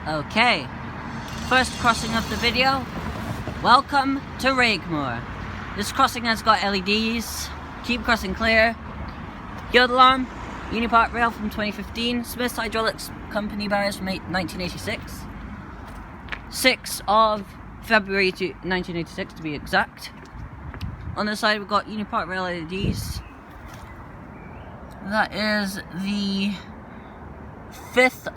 Okay, first crossing of the video. Welcome to Raigmore. This crossing has got LEDs, keep crossing clear, yield alarm, Unipark rail from 2015, Smith's Hydraulics Company barriers from 1986. 6th of February 1986 to be exact. On the side we've got Unipark rail LEDs. That is the 5th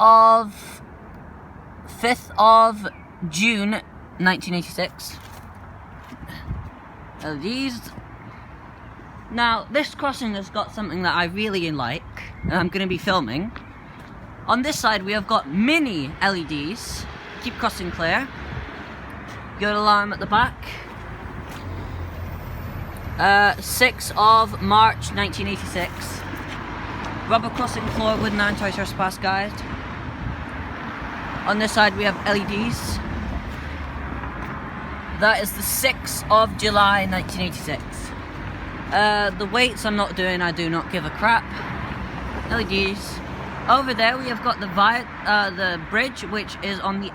of June 1986. LEDs. Now this crossing has got something that I really like and I'm going to be filming. On this side we have got mini LEDs, keep crossing clear, yield alarm at the back. 6th of March 1986. Rubber crossing floor with an anti-trespass guide. On this side we have LEDs. That is the 6th of July 1986. The weights I'm not doing, I do not give a crap. LEDs. Over there we have got the bridge, which is on the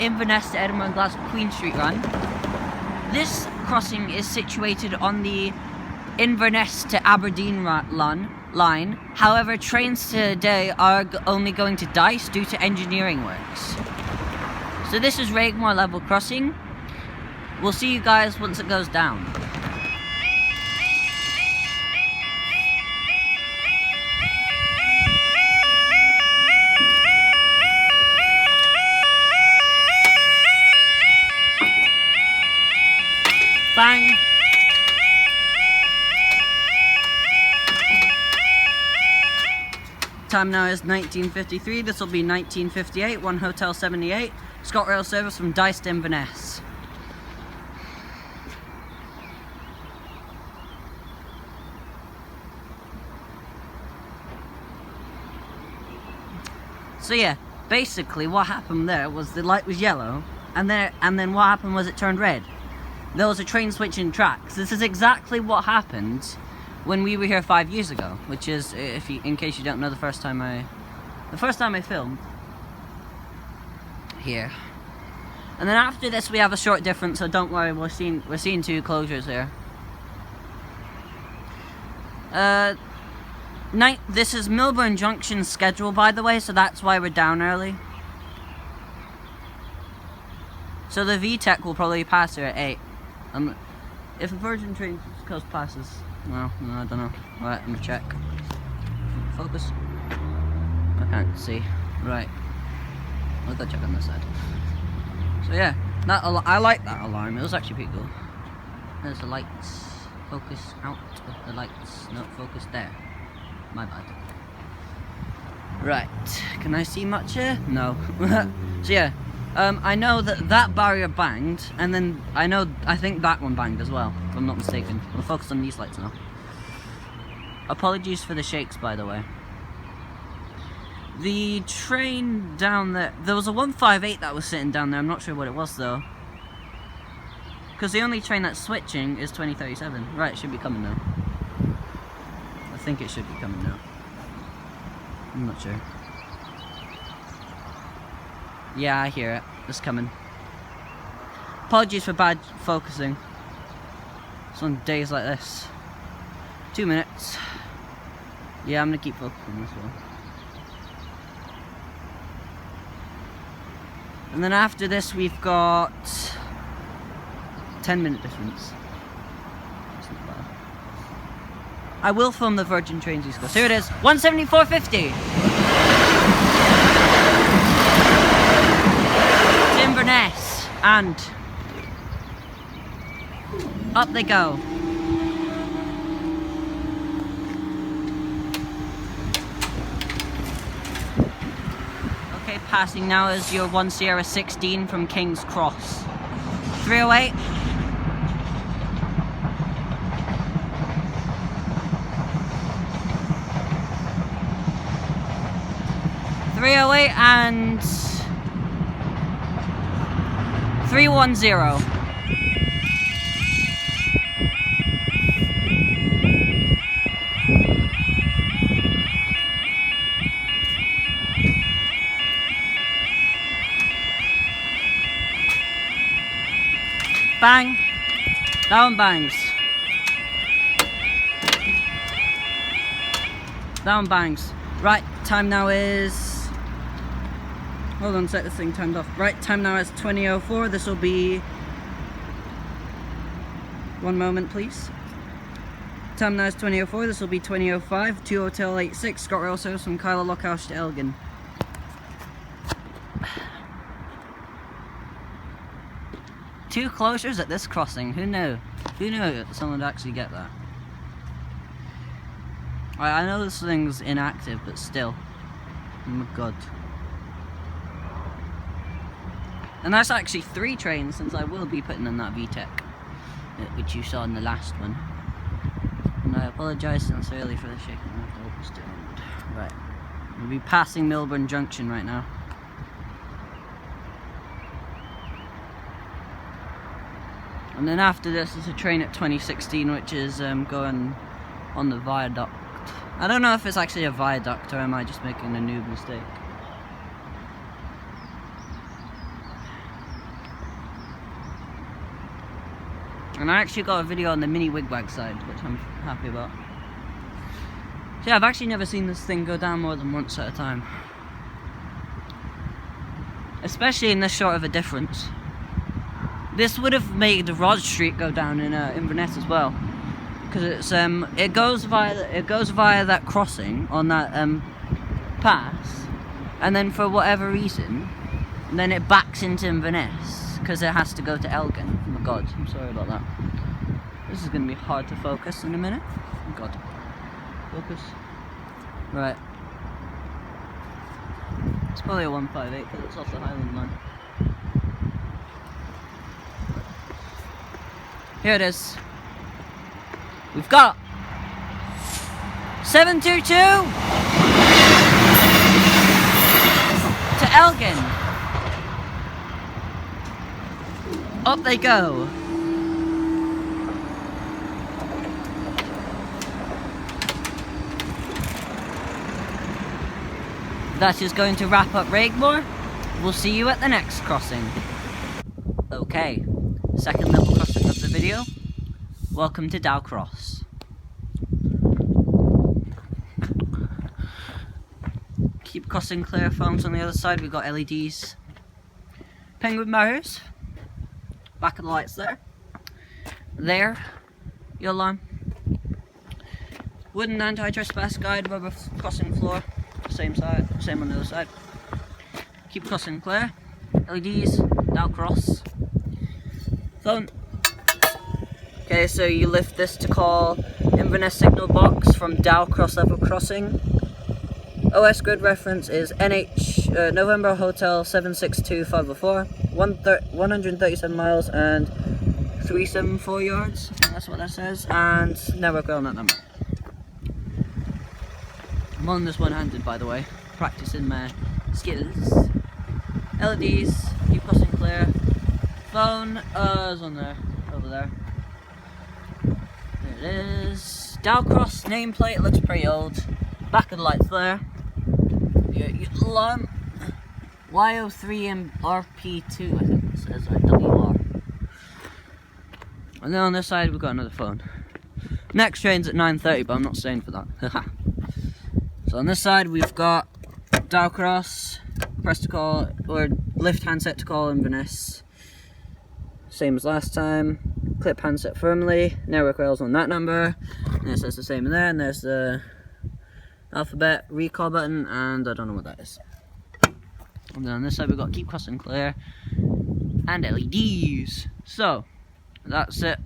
Inverness to Edinburgh and Glasgow Queen Street run. This crossing is situated on the Inverness to Aberdeen line. However, trains today are only going to Dice due to engineering works. So this is Raigmore level crossing. We'll see you guys once it goes down. Bang! Time now is 19:53. This will be 19:58. 1 Hotel 78. ScotRail service from Dice to Inverness. So yeah, basically what happened there was the light was yellow, and then what happened was it turned red. There was a train switching tracks. This is exactly what happened when we were here 5 years ago, which is, in case you don't know, the first time I filmed here. And then after this we have a short difference, so don't worry, we're seeing 2 closures here. This is Milburn Junction schedule, by the way, so that's why we're down early. So the VTEC will probably pass here at 8. If a Virgin train coast passes, well, no, I don't know. Alright, I'm gonna check. Focus. I can't see. Right. I'll go check on this side. So yeah, I like that alarm. It was actually pretty cool. There's the lights. Focus out of the lights. No, focus there. My bad. Right. Can I see much here? No. So yeah. I know that barrier banged, and then I think that one banged as well, if I'm not mistaken. We'll focus on these lights now. Apologies for the shakes, by the way. The train down there was a 158 that was sitting down there. I'm not sure what it was though, because the only train that's switching is 2037. Right, it should be coming now. I think it should be coming now. I'm not sure. Yeah, I hear it. It's coming. Apologies for bad focusing. It's on days like this. 2 minutes. Yeah, I'm gonna keep focusing this one. And then after this we've got 10-minute difference. That's not bad. I will film the Virgin Trains East Coast. Here it is. 174.50. Inverness, and up they go. Okay, passing now is your 1 Sierra 16 from King's Cross. 308. And 310. Bang. That one bangs. That one bangs. Right, time now is... Hold on, set this thing timed off. Right, time now is 20:04. This will be... One moment, please. Time now is 20:04. This will be 20:05. 2 Hotel 86. ScotRail service from Kyla Lockhouse to Elgin. Two closures at this crossing. Who knew? Who knew that someone would actually get that? I know this thing's inactive, but still. Oh my god. And that's actually 3 trains, since I will be putting in that VTEC, which you saw in the last one. And I apologise sincerely for the shaking of the open stand. Right. We'll be passing Milburn Junction right now. And then after this is a train at 2016, which is going on the viaduct. I don't know if it's actually a viaduct, or am I just making a noob mistake? And I actually got a video on the mini wigwag side, which I'm happy about. So yeah, I've actually never seen this thing go down more than once at a time. Especially in this short of a difference. This would have made Rod Street go down in Inverness as well, because it's it goes via that crossing on that pass, and then for whatever reason, then it backs into Inverness because it has to go to Elgin. Oh my god, I'm sorry about that. This is going to be hard to focus in a minute. Oh god, focus. Right. It's probably a 158 because it's off the Highland line. Here it is. We've got 722 to Elgin. Up they go. That is going to wrap up Raigmore. We'll see you at the next crossing. Okay, second level crossing of the video. Welcome to Dalcross. Keep crossing clear, phones on the other side. We've got LEDs. Penguin mirrors. Back of the lights there. There. Your alarm. Wooden anti-trespass guide, rubber crossing floor. Same side, same on the other side. Keep crossing clear. LEDs. Dalcross. Phone. Okay, so you lift this to call Inverness signal box from Dalcross level crossing. OS grid reference is NH November Hotel 762504, 137 miles and 374 yards. That's what that says, and network rail on that number. I'm on this one-handed, by the way, practicing my skills. LEDs, keep crossing clear. Phone is on there, over there. There it is. Dalcross nameplate looks pretty old. Back of the lights there. Your alarm. Y03MRP2, I think it says, or WR. And then on this side we've got another phone. Next train's at 9:30, but I'm not staying for that. So on this side we've got Dalcross, press to call, or lift handset to call Inverness. Same as last time. Clip handset firmly, network rails on that number. And it says the same in there, and there's the alphabet recall button, and I don't know what that is. And then on this side we've got keep crossing clear and LEDs. So that's it.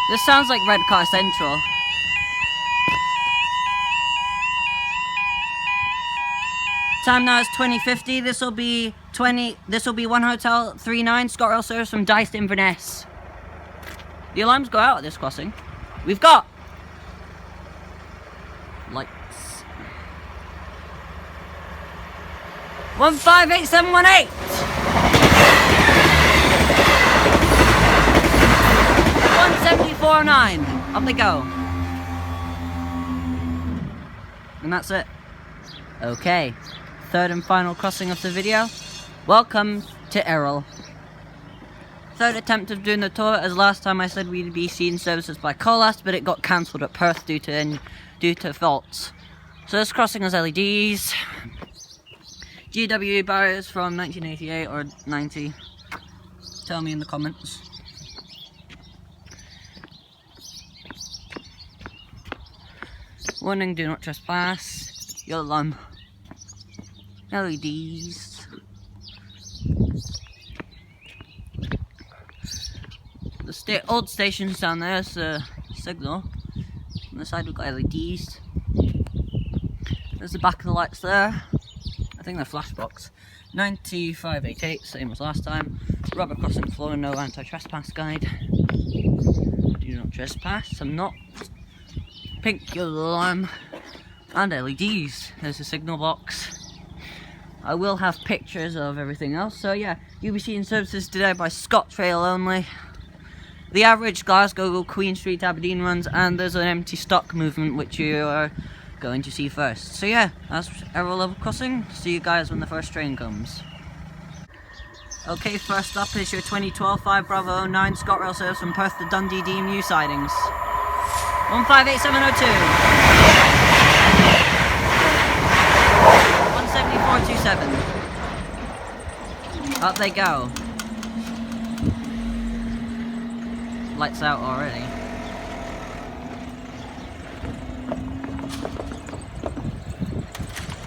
This sounds like Redcar Central. Time now is 20:50. This will be 1 Hotel 39 ScotRail service from Dice to Inverness. The alarms go out at this crossing. We've got 158718. 17409. Up they go. And that's it. Okay, third and final crossing of the video. Welcome to Errol. Third attempt of doing the tour, as last time I said we'd be seeing services by Colas, but it got cancelled at Perth due to faults. So this crossing has LEDs, GW barriers from 1988 or 90. Tell me in the comments. Warning, do not trespass. Yellow alarm. LEDs. The old station's down there, it's a signal. On the side we've got LEDs. There's the back of the lights there. I think they're flashbox. 9588, same as last time. Rubber crossing floor, no anti-trespass guide. Do not trespass, I'm not. Pink yellow alarm. And LEDs. There's a signal box. I will have pictures of everything else. So yeah, you'll be seeing services today by ScotRail only. The average Glasgow Queen Street Aberdeen runs, and there's an empty stock movement which you are going to see first. So yeah, that's Errol level crossing. See you guys when the first train comes. Okay, first up is your 2012 5 Bravo 09 ScotRail service from Perth to Dundee DMU sidings. 158702. 17427. Up they go. Lights out already.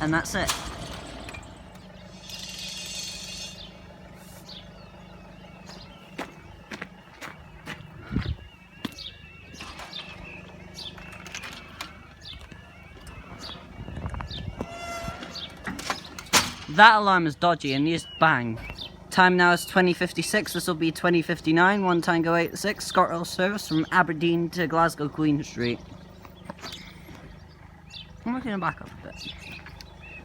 And that's it. That alarm is dodgy and these bang. Time now is 20:56, this will be 20:59, 1 Tango 86, ScotRail service from Aberdeen to Glasgow Queen Street. I'm looking to back up a bit.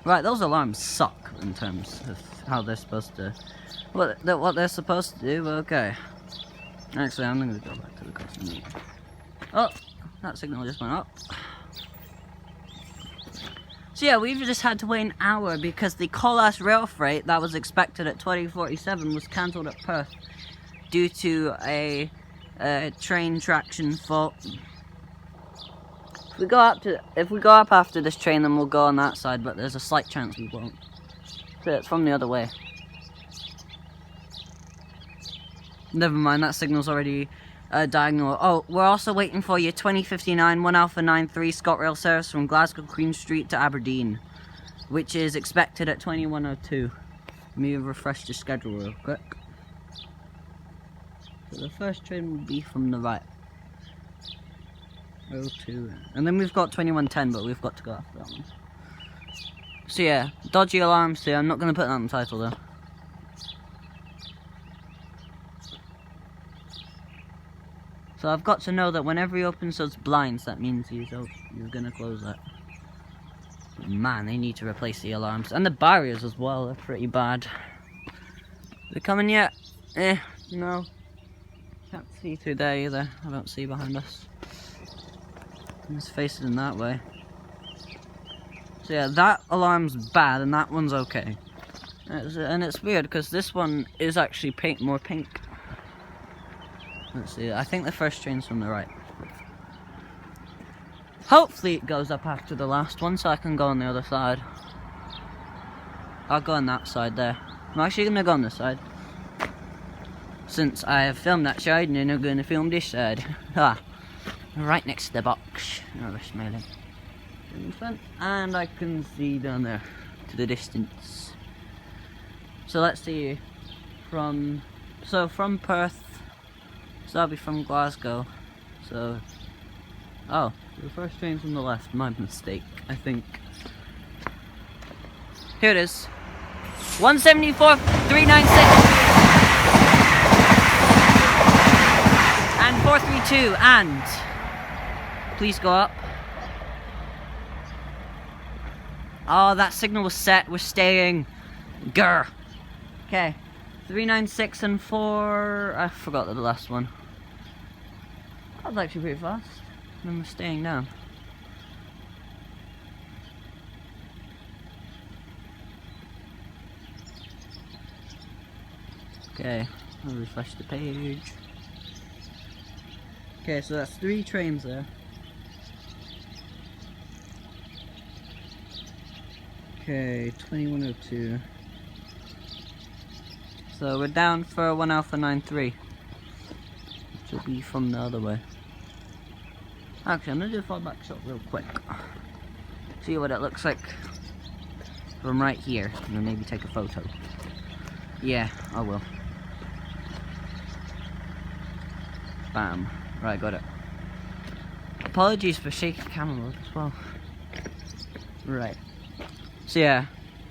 Right, those alarms suck in terms of how they're supposed to, what they're supposed to do. Okay. Actually, I'm going to go back to the crossing. Oh, that signal just went up. So yeah, we've just had to wait an hour because the Colas rail freight that was expected at 20:47 was cancelled at Perth due to a train traction fault. If we go up after this train, then we'll go on that side, but there's a slight chance we won't. So it's from the other way. Never mind, that signal's already diagonal. Oh, we're also waiting for your 20:59 1 Alpha 93 ScotRail service from Glasgow Queen Street to Aberdeen, which is expected at 21:02. Let me refresh the schedule real quick. So the first train will be from the right. 02. And then we've got 21:10, but we've got to go after that one. So yeah, dodgy alarms here. I'm not going to put that in the title though. So I've got to know that whenever he opens those blinds, that means he's going to close that. But man, they need to replace the alarms. And the barriers as well, they're pretty bad. Are they coming yet? No. Can't see through there either. I don't see behind us. It's facing that way. So yeah, that alarm's bad and that one's okay. And it's weird because this one is actually more pink. Let's see, I think the first train's from the right. Hopefully it goes up after the last one so I can go on the other side. I'll go on that side there. I'm actually going to go on this side. Since I have filmed that side and then I'm going to film this side. Right next to the box. Oh, smiling. And I can see down there to the distance. So let's see. From Perth. So that'll be from Glasgow. So, oh, the first train's from the left. My mistake, I think. Here it is. 174,396 and 432 and please go up. Oh, that signal was set. We're staying. Grr. Okay. 396 and 4. I forgot the last one. That was actually pretty fast. And we're staying down. Okay, I'll refresh the page. Okay, so that's 3 trains there. Okay, 2102. So we're down for 1 Alpha 93, which will be from the other way. Actually, I'm gonna do a fallback shot real quick. See what it looks like from right here, and then maybe take a photo. Yeah, I will. Bam. Right, got it. Apologies for shaky camera mode as well. Right. So yeah,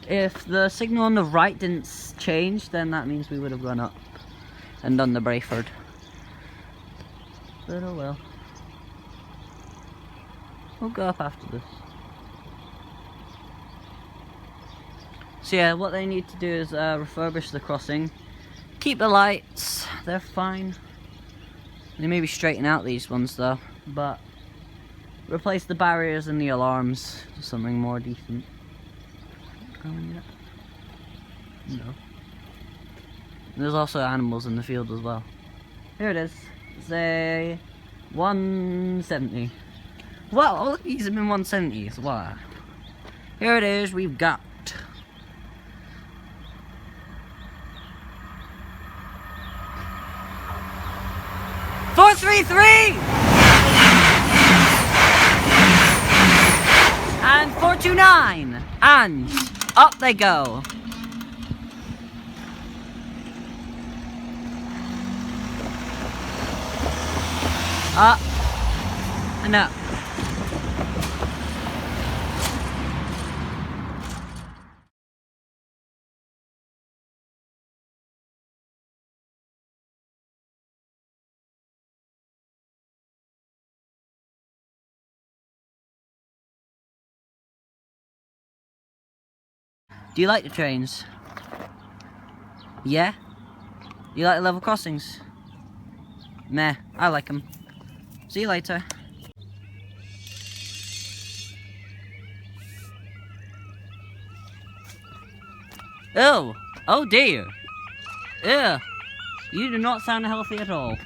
if the signal on the right didn't change, then that means we would have gone up and done the Brayford. But oh well. We'll go up after this. So yeah, what they need to do is refurbish the crossing. Keep the lights, they're fine. They maybe straighten out these ones though, but replace the barriers and the alarms to something more decent. Going yet? No. There's also animals in the field as well. Here it is. It's a 170. Wow, all of these have been 170s. Wow. Here it is. We've got 433 and 429, and up they go. Up and up. Do you like the trains? Yeah? You like the level crossings? Meh, I like them. See you later. Oh! Oh dear! Ew! You do not sound healthy at all.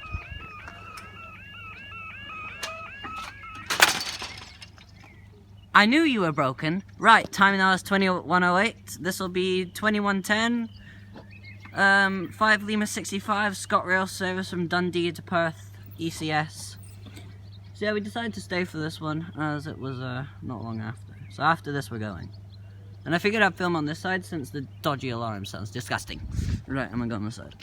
I knew you were broken. Right, time now is 21:08. This will be 21:10. 5 Lima 65, ScotRail service from Dundee to Perth, ECS. So yeah, we decided to stay for this one, as it was not long after. So after this we're going. And I figured I'd film on this side since the dodgy alarm sounds disgusting. Right, I'm gonna go on this side.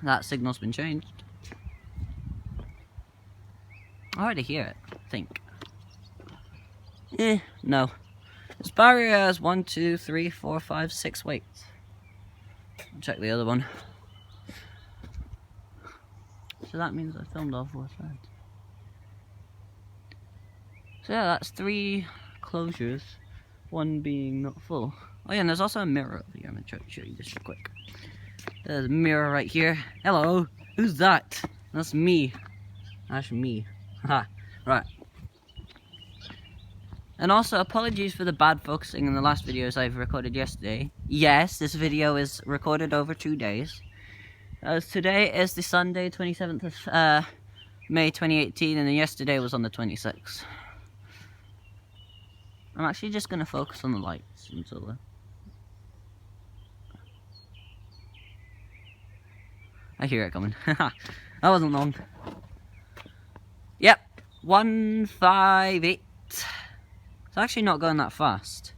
That signal's been changed. I already hear it, I think. No. This barrier has 1, 2, 3, 4, 5, 6 weights. I'll check the other one. So that means I filmed all 4 sides. So yeah, that's 3 closures, 1 being not full. Oh yeah, and there's also a mirror over here. I'm gonna try to show you this real quick. There's a mirror right here. Hello, who's that? That's me. That's me. Haha. Right. And also, apologies for the bad focusing in the last videos I've recorded yesterday. Yes, this video is recorded over 2 days. As today is the Sunday, 27th of May 2018, and then yesterday was on the 26th. I'm actually just going to focus on the lights until then. I hear it coming. That wasn't long. Yep, 158. It's actually not going that fast.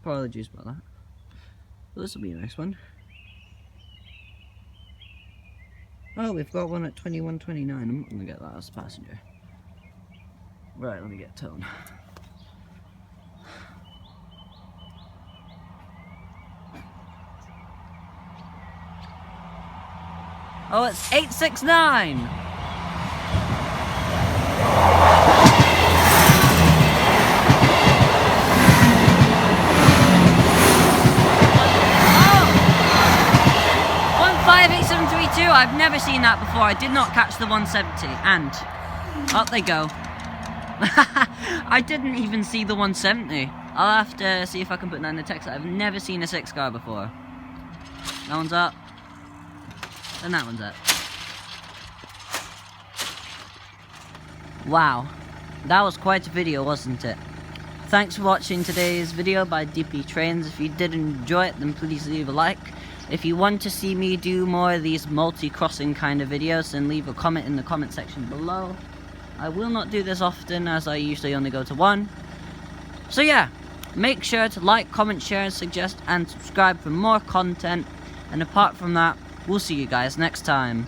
Apologies about that. But this will be a nice one. Oh, we've got one at 21:29. I'm not going to get that as a passenger. Right, let me get tone. Oh, it's 869! I've never seen that before. I did not catch the 170, and up they go. I didn't even see the 170. I'll have to see if I can put that in the text. I've never seen a 6 car before. That one's up. And that one's up. Wow. That was quite a video, wasn't it? Thanks for watching today's video by DP Trains. If you did enjoy it, then please leave a like. If you want to see me do more of these multi-crossing kind of videos, then leave a comment in the comment section below. I will not do this often, as I usually only go to one. So yeah, make sure to like, comment, share, suggest, and subscribe for more content. And apart from that, we'll see you guys next time.